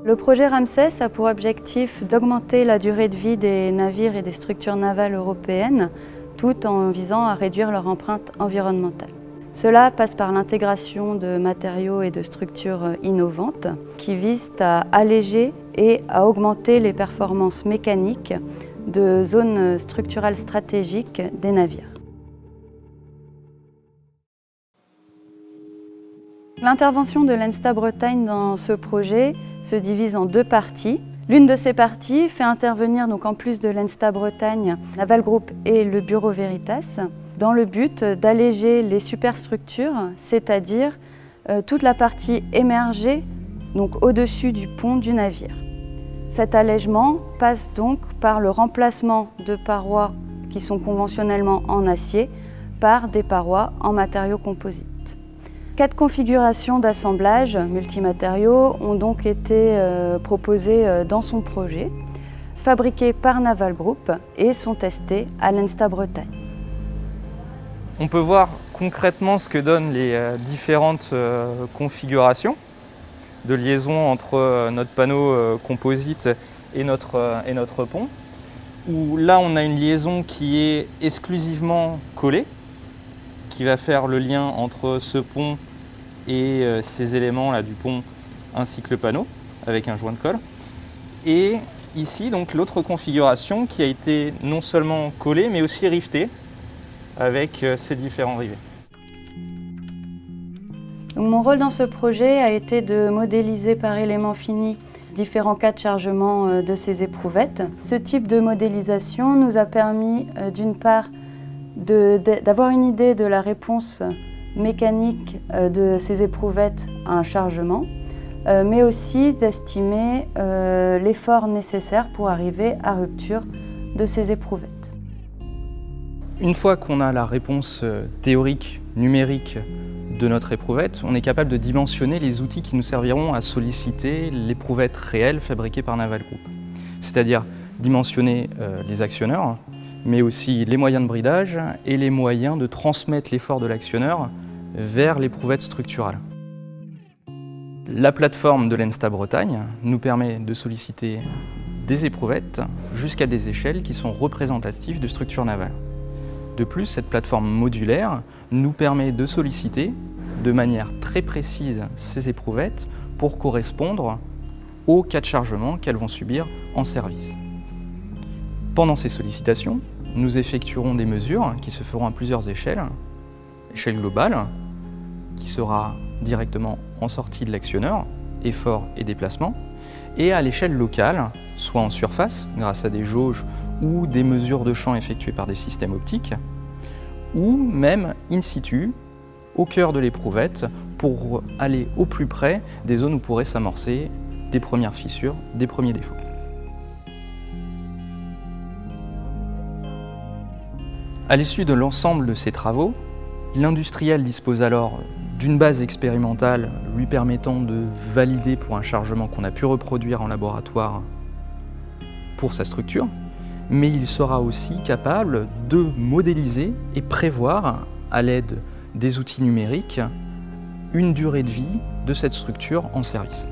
Le projet Ramsès a pour objectif d'augmenter la durée de vie des navires et des structures navales européennes, tout en visant à réduire leur empreinte environnementale. Cela passe par l'intégration de matériaux et de structures innovantes qui visent à alléger et à augmenter les performances mécaniques de zones structurales stratégiques des navires. L'intervention de l'ENSTA Bretagne dans ce projet se divise en deux parties. L'une de ces parties fait intervenir, donc en plus de l'ENSTA Bretagne, Naval Group et le Bureau Veritas, dans le but d'alléger les superstructures, c'est-à-dire toute la partie émergée, donc au-dessus du pont du navire. Cet allègement passe donc par le remplacement de parois qui sont conventionnellement en acier par des parois en matériaux composites. 4 configurations d'assemblage multimatériaux ont donc été proposées dans son projet, fabriquées par Naval Group et sont testées à l'ENSTA Bretagne. On peut voir concrètement ce que donnent les différentes configurations de liaison entre notre panneau composite et notre pont. Où là, on a une liaison qui est exclusivement collée, qui va faire le lien entre ce pont et ces éléments là du pont ainsi que le panneau avec un joint de colle. Et ici, donc l'autre configuration qui a été non seulement collée mais aussi rivetée avec ces différents rivets. Donc, mon rôle dans ce projet a été de modéliser par éléments finis différents cas de chargement de ces éprouvettes. Ce type de modélisation nous a permis d'une part d'avoir une idée de la réponse mécanique de ces éprouvettes à un chargement, mais aussi d'estimer l'effort nécessaire pour arriver à rupture de ces éprouvettes. Une fois qu'on a la réponse théorique, numérique de notre éprouvette, on est capable de dimensionner les outils qui nous serviront à solliciter l'éprouvette réelle fabriquée par Naval Group. C'est-à-dire dimensionner les actionneurs, mais aussi les moyens de bridage et les moyens de transmettre l'effort de l'actionneur vers l'éprouvette structurale. La plateforme de l'ENSTA Bretagne nous permet de solliciter des éprouvettes jusqu'à des échelles qui sont représentatives de structures navales. De plus, cette plateforme modulaire nous permet de solliciter de manière très précise ces éprouvettes pour correspondre aux cas de chargement qu'elles vont subir en service. Pendant ces sollicitations, nous effectuerons des mesures qui se feront à plusieurs échelles. L'échelle globale, qui sera directement en sortie de l'actionneur, effort et déplacement, et à l'échelle locale, soit en surface, grâce à des jauges ou des mesures de champ effectuées par des systèmes optiques, ou même in situ, au cœur de l'éprouvette, pour aller au plus près des zones où pourraient s'amorcer des premières fissures, des premiers défauts. À l'issue de l'ensemble de ces travaux, l'industriel dispose alors d'une base expérimentale lui permettant de valider pour un chargement qu'on a pu reproduire en laboratoire pour sa structure, mais il sera aussi capable de modéliser et prévoir, à l'aide des outils numériques, une durée de vie de cette structure en service.